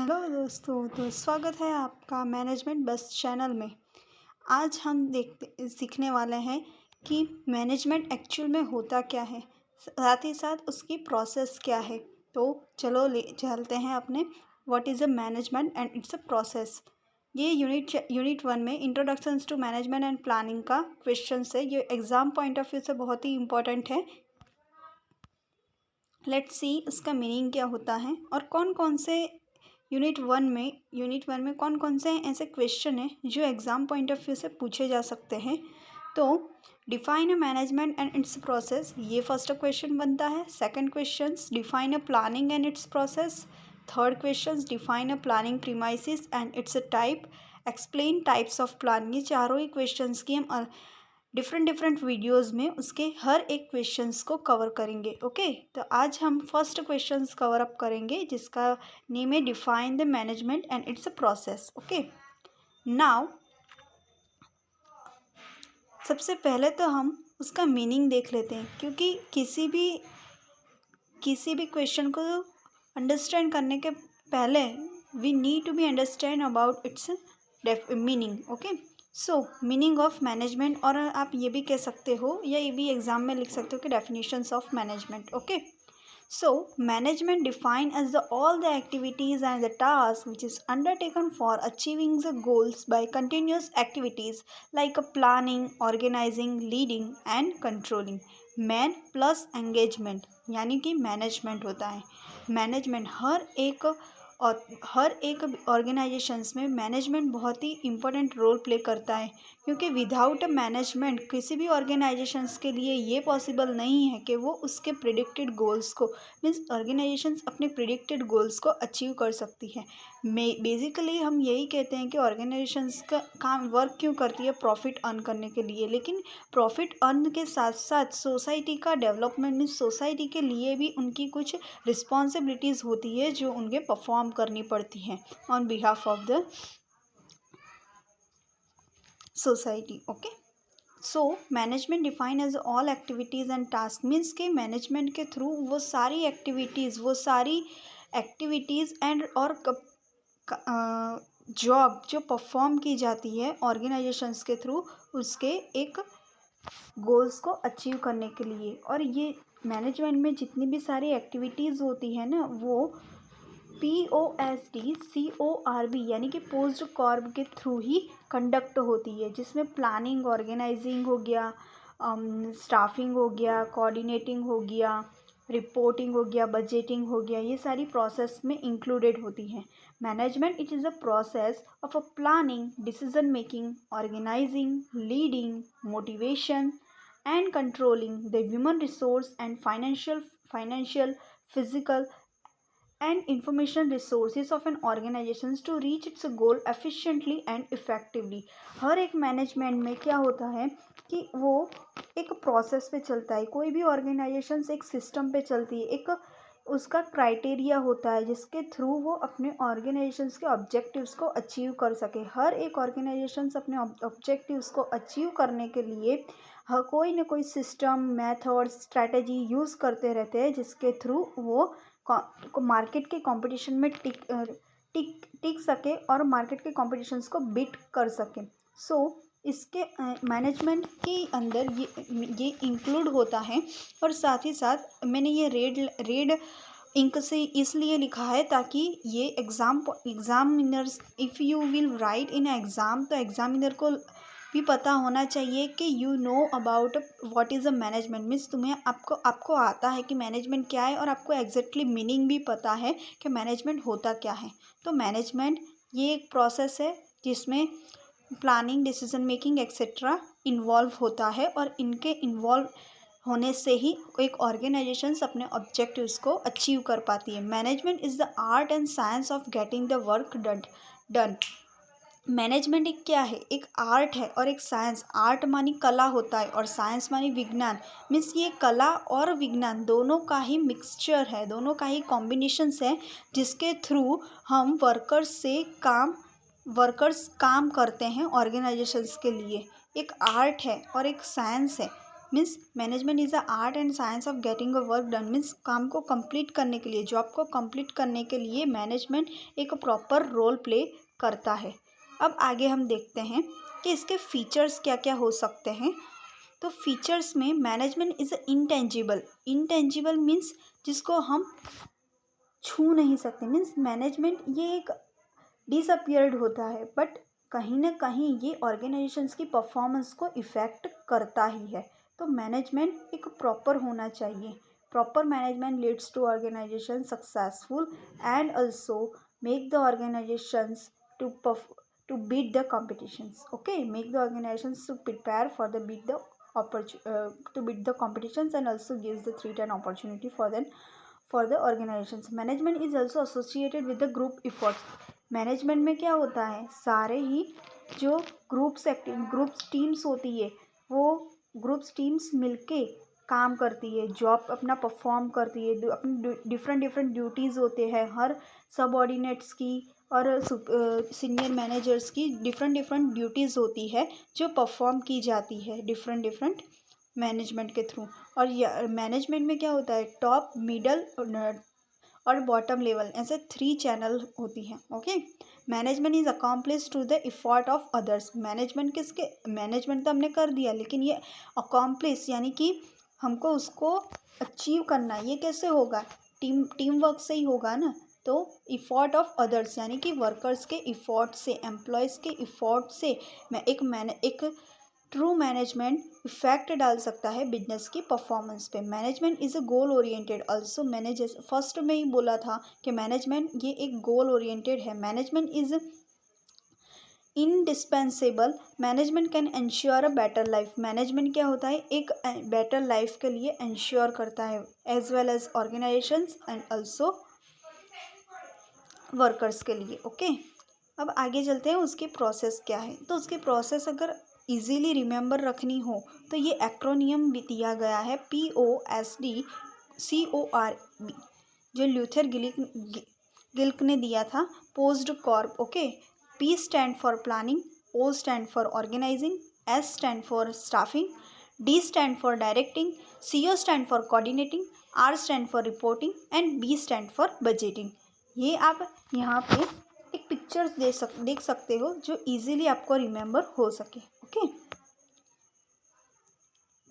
Hello दोस्तों, तो स्वागत है आपका मैनेजमेंट बस चैनल में। आज हम देखते सीखने वाले हैं कि मैनेजमेंट एक्चुअल में होता क्या है, साथ ही साथ उसकी प्रोसेस क्या है। तो चलो ले चलते हैं अपने what is a management and it's a process. ये यूनिट 1 में introductions to management and planning का क्वेश्चन है। ये एग्ज़ाम पॉइंट ऑफ व्यू से बहुत ही इंपॉर्टेंट है। लेट्स सी इसका मीनिंग क्या होता है और कौन कौन से यूनिट वन में कौन कौन से ऐसे क्वेश्चन हैं जो एग्ज़ाम पॉइंट ऑफ व्यू से पूछे जा सकते हैं। तो define a management and it's process, ये फर्स्ट क्वेश्चन बनता है। Second question define a planning and it's process. Third question define a planning premises and it's a type. Explain types of planning. ये चारों ही क्वेश्चंस की हम different videos में उसके हर एक क्वेश्चंस को कवर करेंगे। ओके, तो आज हम फर्स्ट क्वेश्चंस कवर अप करेंगे जिसका नेम है define the management and it's a process. Okay, now सबसे पहले तो हम उसका मीनिंग देख लेते हैं, क्योंकि किसी भी क्वेश्चन को अंडरस्टैंड करने के पहले we need to be understand about its meaning. Okay, so meaning of management, और आप ये भी कह सकते हो या ये भी एग्जाम में लिख सकते हो कि definitions of management. Okay, so management defined as all the activities and the tasks which is undertaken for achieving the goals by continuous activities like planning, organizing, leading and controlling। Man plus engagement यानी कि management होता है। Management हर एक organisations में management बहुत ही important role play करता है, क्योंकि विदाउट मैनेजमेंट किसी भी ऑर्गेनाइजेशंस के लिए ये पॉसिबल नहीं है कि वो उसके प्रिडिक्टेड गोल्स को, मीन्स ऑर्गेनाइजेशंस अपने प्रिडिक्टेड गोल्स को अचीव कर सकती है। बेसिकली हम यही कहते हैं कि ऑर्गेनाइजेशंस का काम वर्क क्यों करती है, प्रॉफिट अर्न करने के लिए। लेकिन प्रॉफिट अर्न के साथ साथ सोसाइटी का डेवलपमेंट, मीन्स सोसाइटी के लिए भी उनकी कुछ रिस्पॉन्सिबिलिटीज़ होती है जो उनके परफॉर्म करनी पड़ती हैं on behalf of the society. Okay, so management define as all activities and task, means के मैनेजमेंट के थ्रू वो सारी एक्टिविटीज़ एंड और जॉब जो परफॉर्म की जाती है ऑर्गेनाइजेशंस के थ्रू, उसके एक गोल्स को अचीव करने के लिए। और ये मैनेजमेंट में जितनी भी सारी एक्टिविटीज़ होती है ना, वो POSTCORB यानी कि पोस्ट कॉर्ब के थ्रू ही कंडक्ट होती है, जिसमें प्लानिंग, ऑर्गेनाइजिंग हो गया, स्टाफिंग हो गया, कोऑर्डिनेटिंग हो गया, रिपोर्टिंग हो गया, बजटिंग हो गया, ये सारी प्रोसेस में इंक्लूडेड होती हैं। Management it is a process of a planning, decision making, organising, leading, motivation and controlling the human resource and financial, physical and information resources of an organization to reach its goal efficiently and effectively। हर एक management में क्या होता है कि वो एक process पे चलता है। कोई भी ऑर्गेनाइजेशन एक सिस्टम पे चलती है, एक उसका क्राइटेरिया होता है जिसके थ्रू वो अपने ऑर्गेनाइजेशंस के ऑब्जेक्टिव्स को अचीव कर सके। हर एक ऑर्गेनाइजेशंस अपने ऑब्जेक्टिव्स को अचीव करने के लिए हर कोई ना कोई सिस्टम, मेथड, स्ट्रैटेजी यूज़ करते रहते हैं, जिसके थ्रू वो मार्केट के कंपटीशन में टिक सके और मार्केट के कॉम्पिटिशन्स को बीट कर सके। सो इसके मैनेजमेंट के अंदर ये इंक्लूड होता है। और साथ ही साथ मैंने ये रेड इंक से इसलिए लिखा है ताकि ये examiners, if you will write in exam, तो एग्जामिनर को भी पता होना चाहिए कि you know about what is a management, means आपको आता है कि मैनेजमेंट क्या है, और आपको एग्जैक्टली मीनिंग भी पता है कि मैनेजमेंट होता क्या है। तो मैनेजमेंट ये एक प्रोसेस है जिसमें planning, decision making etcetera involve होता है, और इनके इन्वॉल्व होने से ही एक ऑर्गेनाइजेशन अपने ऑब्जेक्टिव्स को अचीव कर पाती है। Management is the art and science of getting the work done. Management एक क्या है, एक आर्ट है और एक साइंस। आर्ट मानी कला होता है और साइंस मानी विज्ञान। मीन्स ये कला और विज्ञान दोनों का ही मिक्सचर है, दोनों का ही कॉम्बिनेशंस है, जिसके थ्रू हम वर्कर्स काम करते हैं ऑर्गेनाइजेशंस के लिए। एक आर्ट है और एक साइंस है, means management is a art and science of getting a work done, means काम को कंप्लीट करने के लिए, जॉब को कंप्लीट करने के लिए मैनेजमेंट एक प्रॉपर रोल प्ले करता है। अब आगे हम देखते हैं कि इसके फीचर्स क्या क्या हो सकते हैं। तो फीचर्स में management is intangible. Intangible means जिसको हम छू नहीं सकते, मीन्स मैनेजमेंट ये एक डिसअपियर्ड होता है, बट कहीं ना कहीं ये ऑर्गेनाइजेशंस की परफॉर्मेंस को इफ़ेक्ट करता ही है। तो मैनेजमेंट एक प्रॉपर होना चाहिए। Proper management leads to organisation successful and also make the organisations to beat the competitions. Okay, make the organizations to prepare for the to beat the competitions, and also gives the threat and opportunity for the organizations. Management is also associated with the group efforts. Management में क्या होता है, सारे ही जो groups teams होती है, वो groups teams मिलके काम करती है, जॉब अपना परफॉर्म करती है, अपनी डिफरेंट ड्यूटीज़ होते हैं हर सबऑर्डिनेट्स की और सीनियर मैनेजर्स की डिफरेंट ड्यूटीज़ होती है जो परफॉर्म की जाती है डिफरेंट मैनेजमेंट के थ्रू। और मैनेजमेंट में क्या होता है, टॉप मिडल और बॉटम लेवल, ऐसे 3 चैनल होती हैं। Okay, management is accomplish to the effort of others. Management तो हमने कर दिया, लेकिन ये अकॉम्प्लिश यानी कि हमको उसको अचीव करना है। ये कैसे होगा, टीम वर्क से ही होगा ना। तो इफ़ॉर्ट ऑफ अदर्स यानी कि वर्कर्स के इफ़ॉर्ट से, एम्प्लॉयज़ के इफ़ॉर्ट से मैं एक ट्रू मैनेजमेंट इफेक्ट डाल सकता है बिजनेस की परफॉर्मेंस पे। Management is a goal oriented also. मैंने जैसे फर्स्ट में ही बोला था कि मैनेजमेंट ये एक गोल ओरिएंटेड है। Management is indispensable. Management can ensure a better life. Management क्या होता है, एक बेटर लाइफ के लिए एंश्योर करता है, as well as organisations and also workers के लिए। ओके, अब आगे चलते हैं उसकी प्रोसेस क्या है। तो उसकी प्रोसेस अगर इजीली रिमेंबर रखनी हो तो ये एक्रोनियम भी दिया गया है, POSDCORB, जो ल्यूथर गिल्क ने दिया था, POSDCORB. Okay, P stand for planning, O stand for organising, S stand for staffing, D stand for directing, CO stand for coordinating, R stand for reporting and B stand for budgeting. ये आप यहाँ पे एक pictures देख सकते हो जो easily आपको रिमेंबर हो सके। ओके,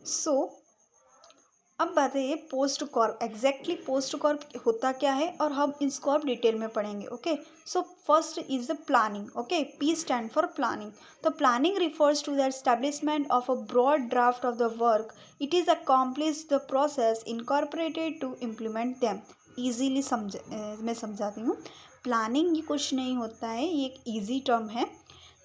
सो अब बात है post Corp. Exactly post Corp होता क्या है और हम इसको अब डिटेल में पढ़ेंगे। Okay, so first is the planning. Okay, P stand for planning. तो planning refers to the establishment of a broad draft of the work. It is accomplish the process incorporated to implement them. Easily मैं समझाती हूँ। Planning ये कुछ नहीं होता है, ये एक ईजी टर्म है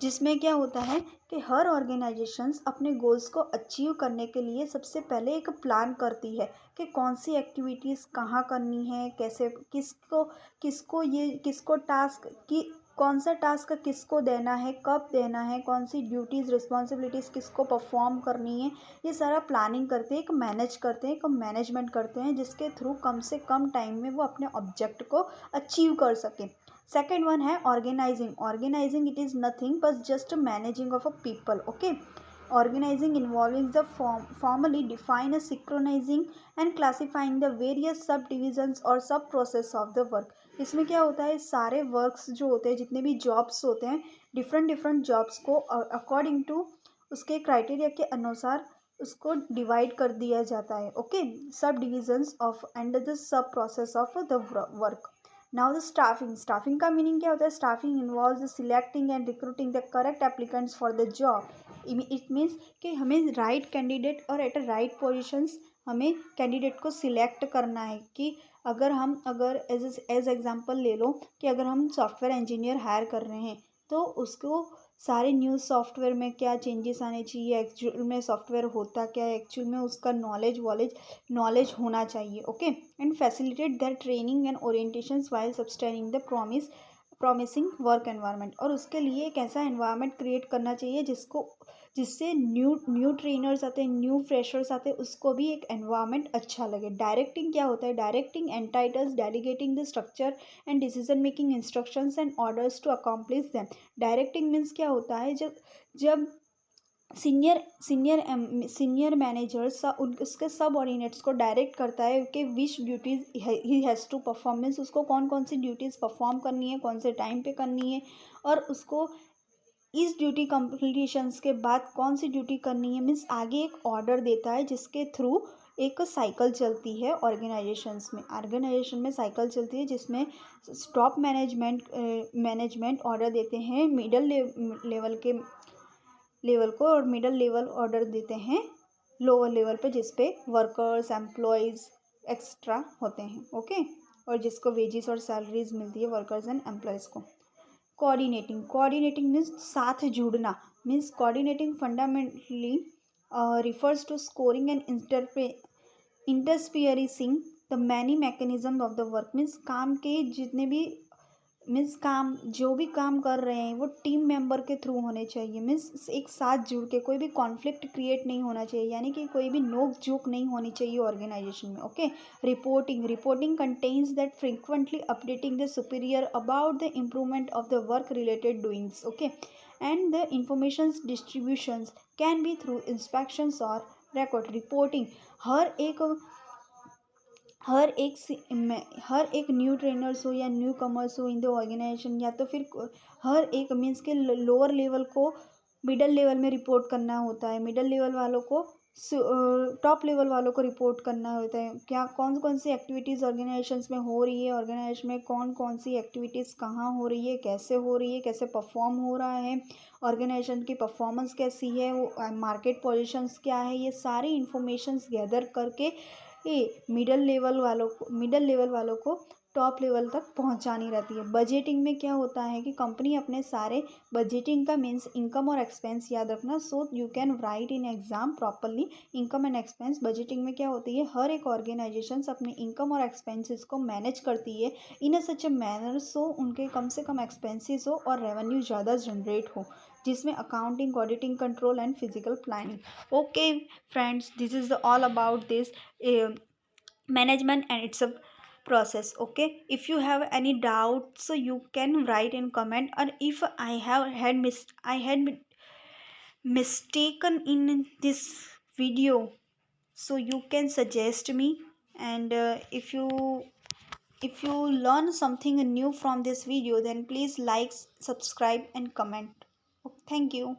जिसमें क्या होता है कि हर ऑर्गेनाइजेशंस अपने गोल्स को अचीव करने के लिए सबसे पहले एक प्लान करती है कि कौन सी एक्टिविटीज़ कहाँ करनी है, कैसे, किसको टास्क की, कौन सा टास्क किसको देना है, कब देना है, कौन सी ड्यूटीज़ रिस्पॉन्सिबिलिटीज़ किसको परफॉर्म करनी है। ये सारा प्लानिंग करते हैं, एक मैनेज करते हैं, एक मैनेजमेंट करते हैं, जिसके थ्रू कम से कम टाइम में वो अपने ऑब्जेक्ट को अचीव कर सकें। सेकेंड वन है organising. Organising it is nothing but just managing of a people. Okay, organizing involving the formally define a synchronizing and classifying the various subdivisions or sub process of the work। इसमें क्या होता है, सारे works जो होते हैं, जितने भी जॉब्स होते हैं, डिफरेंट जॉब्स को अकॉर्डिंग टू उसके क्राइटेरिया के अनुसार उसको डिवाइड कर दिया जाता है। ओके, सब divisions of and the sub process of the work. Now the staffing का मीनिंग क्या होता है, staffing involve selecting and recruiting the correct applicants for the job. It means कि हमें राइट कैंडिडेट और एट अ राइट पोजीशंस हमें candidate को select करना है। कि अगर एज एग्जांपल ले लो कि अगर हम सॉफ्टवेयर इंजीनियर हायर कर रहे हैं तो उसको सारे न्यू सॉफ्टवेयर में क्या चेंजेस आने चाहिए, एक्चुअल में सॉफ्टवेयर होता क्या है, एक्चुअल में उसका नॉलेज होना चाहिए। Okay, and facilitate that training and orientation while sustaining the promising work environment. और उसके लिए एक ऐसा एनवायरनमेंट क्रिएट करना चाहिए जिससे न्यू ट्रेनर्स आते हैं, न्यू फ्रेशर्स आते हैं, उसको भी एक एनवायरनमेंट अच्छा लगे। डायरेक्टिंग क्या होता है, directing entitles delegating the structure and decision making instructions and orders to accomplish them. Directing means क्या होता है, जब सीनियर मैनेजर्स उसके सब ऑर्डिनेट्स को डायरेक्ट करता है कि which duties he has to performance, उसको कौन कौन सी ड्यूटीज़ परफॉर्म करनी है, कौन से टाइम पे करनी है, और उसको इस ड्यूटी कंप्लीशंस के बाद कौन सी ड्यूटी करनी है। मीन्स आगे एक ऑर्डर देता है जिसके थ्रू एक साइकिल चलती है ऑर्गेनाइजेशन में साइकिल चलती है, जिसमें टॉप मैनेजमेंट ऑर्डर देते हैं मिडल लेवल को, और मिडल लेवल ऑर्डर देते हैं लोअर लेवल पे, जिस पे वर्कर्स एम्प्लॉयज़ एक्स्ट्रा होते हैं। ओके, और जिसको वेजेस और सैलरीज मिलती है वर्कर्स एंड एम्प्लॉयज़ को। कोऑर्डिनेटिंग मीन्स साथ जुड़ना। Means coordinating fundamentally refers to scoring and interspersing the many mechanism of the work। Means काम के जितने भी मीन्स काम जो भी काम कर रहे हैं वो टीम मेंबर के थ्रू होने चाहिए। मीन्स एक साथ जुड़ के कोई भी कॉन्फ्लिक्ट क्रिएट नहीं होना चाहिए, यानी कि कोई भी नोक झोंक नहीं होनी चाहिए ऑर्गेनाइजेशन में। Okay, reporting contains that frequently updating the superior about the improvement of the work related doings. Okay, and the information distributions can be through inspections और रिकॉर्ड रिपोर्टिंग। हर एक न्यू ट्रेनर्स हो या न्यू कमर्स हो in the organisation, या तो फिर हर एक means के लोअर लेवल को मिडल लेवल में रिपोर्ट करना होता है, मिडल लेवल वालों को टॉप लेवल वालों को रिपोर्ट करना होता है। क्या कौन कौन सी एक्टिविटीज़ ऑर्गेनाइजेशंस में हो रही है, ऑर्गेनाइजेशन में कौन कौन सी एक्टिविटीज़ कहाँ हो रही है, कैसे हो रही है, कैसे परफॉर्म हो रहा है, ऑर्गेनाइजेशन की परफॉर्मेंस कैसी है, वो मार्केट पोजीशंस क्या है, ये सारी इंफॉर्मेशंस गैदर करके ये मिडल लेवल वालों को टॉप लेवल तक पहुंचानी रहती है। बजटिंग में क्या होता है कि कंपनी अपने सारे बजटिंग का मीन्स इनकम और एक्सपेंस याद रखना, so you can write in exam properly income and expense. Budgeting में क्या होती है, हर एक ऑर्गेनाइजेशन अपने इनकम और एक्सपेंसेस को मैनेज करती है इन अ सच ए मैनर सो उनके कम से कम एक्सपेंसेस हो और रेवेन्यू ज़्यादा जनरेट हो, जिसमें accounting, auditing, control and physical planning. Okay friends, this is all about this management and its a process। okay, if you have any doubt so you can write in comment, or if I had mistaken in this video, so you can suggest me, and if you learn something new from this video, then please like, subscribe and comment. Thank you.